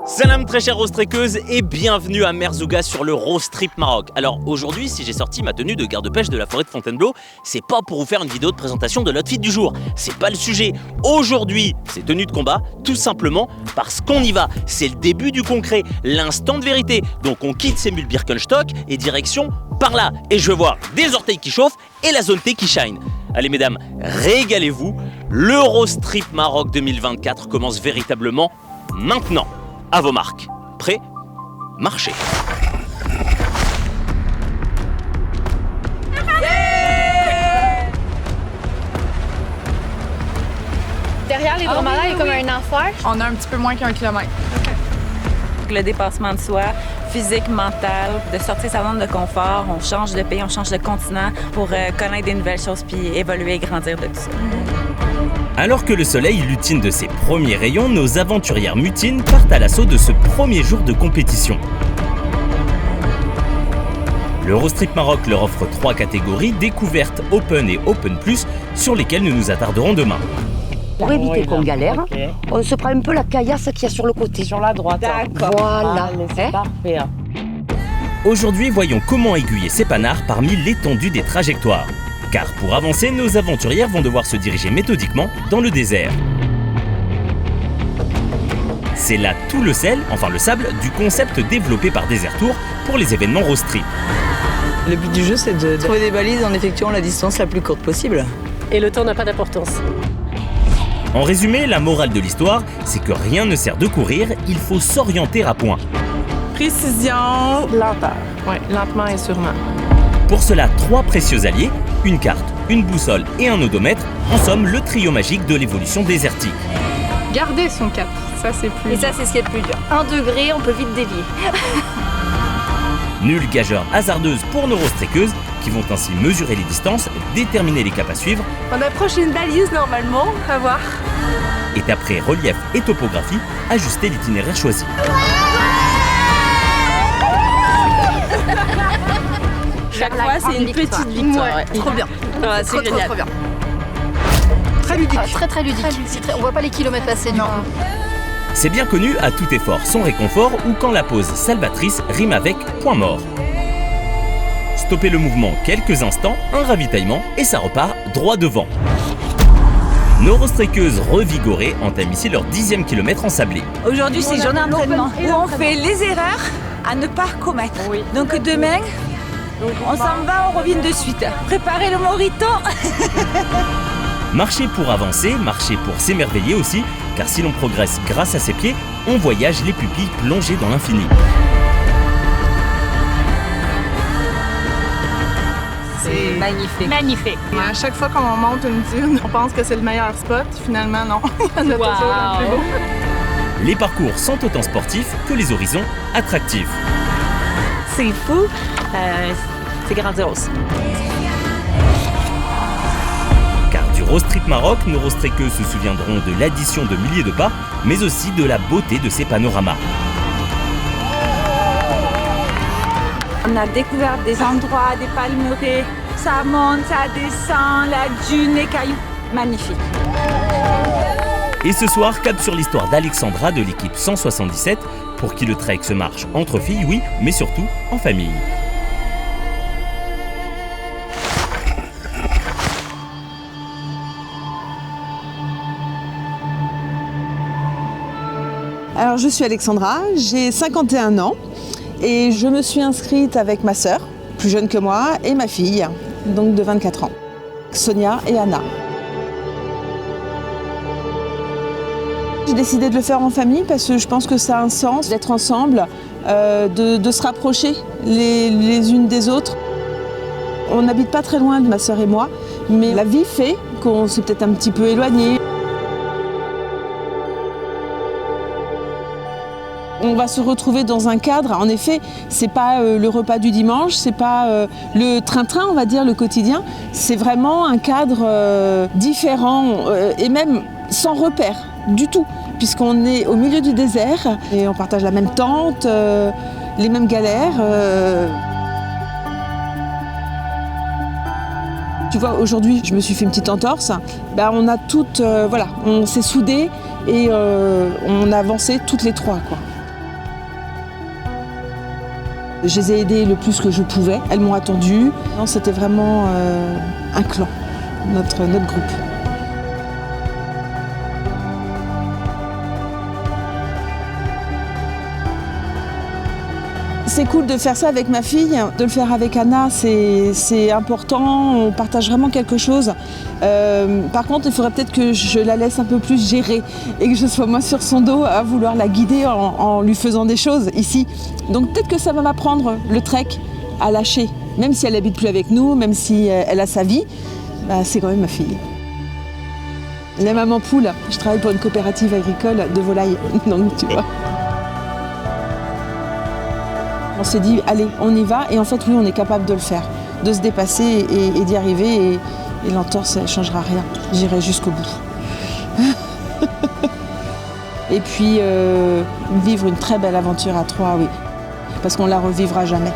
Salam très chère roastrequeuse et bienvenue à Merzouga sur le Roast Trip Maroc. Alors aujourd'hui, si j'ai sorti ma tenue de garde-pêche de la forêt de Fontainebleau, c'est pas pour vous faire une vidéo de présentation de l'outfit du jour. C'est pas le sujet. Aujourd'hui, c'est tenue de combat, tout simplement parce qu'on y va. C'est le début du concret, l'instant de vérité. Donc on quitte ses mules Birkenstock et direction par là. Et je veux voir des orteils qui chauffent et la zone T qui shine. Allez mesdames, régalez-vous. Le Roast Trip Maroc 2024 commence véritablement maintenant. À vos marques. Prêts ? Marchez. Derrière les dromadas, il y a comme un enfer. On a un petit peu moins qu'1 kilomètre. Le dépassement de soi, physique, mental, de sortir sa zone de confort, on change de pays, on change de continent pour connaître des nouvelles choses puis évoluer et grandir de tout ça. Alors que le soleil lutine de ses premiers rayons, nos aventurières mutines partent à l'assaut de ce premier jour de compétition. Le Roast Trip Maroc leur offre 3 catégories, découverte, open et open plus, sur lesquelles nous nous attarderons demain. Pour éviter qu'on galère, on se prend un peu la caillasse qu'il y a sur le côté. Sur la droite. D'accord. Voilà. Allez, c'est parfait. Aujourd'hui, voyons comment aiguiller ces panards parmi l'étendue des trajectoires. Car pour avancer, nos aventurières vont devoir se diriger méthodiquement dans le désert. C'est là tout le sel, enfin le sable, du concept développé par Desert Tour pour les événements Roast Trip. Le but du jeu, c'est de trouver des balises en effectuant la distance la plus courte possible. Et le temps n'a pas d'importance. En résumé, la morale de l'histoire, c'est que rien ne sert de courir, il faut s'orienter à point. Précision, lenteur. Oui, lentement et sûrement. Pour cela, 3 précieux alliés, une carte, une boussole et un odomètre, en somme le trio magique de l'évolution désertique. Garder son cap, ça c'est plus. Et ça, c'est ce qui est le plus dur. 1 degré, on peut vite dévier. Nulle gageure hasardeuse pour nos roastrequeuses qui vont ainsi mesurer les distances, déterminer les caps à suivre. On approche une balise normalement, à voir. Et après relief et topographie, ajuster l'itinéraire choisi. Chaque fois, c'est une petite victoire. Ouais, trop bien. Ouais, c'est génial. Trop bien. Très ludique. Très ludique. On voit pas les kilomètres passer du coup. C'est bien connu, à tout effort son réconfort ou quand la pause salvatrice rime avec point mort. Stoppez le mouvement quelques instants, un ravitaillement et ça repart droit devant. Nos roastrequeuses revigorées entament ici leur 10e kilomètre ensablé. Aujourd'hui, c'est journée d'entraînement où on fait les erreurs à ne pas commettre. Oui. Donc demain, on s'en va, on revient de suite. Préparez le morito. Marcher pour avancer, marcher pour s'émerveiller aussi, car si l'on progresse grâce à ses pieds, on voyage les pupilles plongées dans l'infini. C'est magnifique. Magnifique. À chaque fois qu'on monte une dune, on pense que c'est le meilleur spot. Finalement, non. Il y en a toujours un plus beau. Les parcours sont autant sportifs que les horizons attractifs. C'est fou. C'est grandiose. Car du Roast Trip Maroc, nos roastrequeuses se souviendront de l'addition de milliers de pas, mais aussi de la beauté de ces panoramas. On a découvert des endroits, des palmeraies. Ça monte, ça descend, la dune, les cailloux. Magnifique. Et ce soir, cap sur l'histoire d'Alexandra de l'équipe 177, pour qui le trek se marche entre filles, oui, mais surtout en famille. Alors je suis Alexandra, j'ai 51 ans et je me suis inscrite avec ma sœur, plus jeune que moi, et ma fille, donc de 24 ans, Sonia et Anna. J'ai décidé de le faire en famille parce que je pense que ça a un sens d'être ensemble, de se rapprocher les unes des autres. On n'habite pas très loin de ma sœur et moi, mais la vie fait qu'on s'est peut-être un petit peu éloignés. On va se retrouver dans un cadre, en effet, c'est pas le repas du dimanche, c'est pas le train-train, on va dire, le quotidien. C'est vraiment un cadre différent et même sans repère du tout, puisqu'on est au milieu du désert et on partage la même tente, les mêmes galères. Tu vois, aujourd'hui, je me suis fait une petite entorse. On a toutes, on s'est soudés et on a avancé toutes les trois, quoi. Je les ai aidées le plus que je pouvais. Elles m'ont attendue. Non, c'était vraiment un clan, notre groupe. C'est cool de faire ça avec ma fille, de le faire avec Anna, c'est important, on partage vraiment quelque chose. Par contre, il faudrait peut-être que je la laisse un peu plus gérer et que je sois moins sur son dos à vouloir la guider en lui faisant des choses ici. Donc peut-être que ça va m'apprendre le trek à lâcher, même si elle n'habite plus avec nous, même si elle a sa vie, bah, c'est quand même ma fille. La maman poule, je travaille pour une coopérative agricole de volailles, donc tu vois. On s'est dit, allez, on y va. Et en fait, oui, on est capable de le faire, de se dépasser et d'y arriver. Et l'entorse, elle ne changera rien. J'irai jusqu'au bout. Et puis, vivre une très belle aventure à 3, oui. Parce qu'on ne la revivra jamais.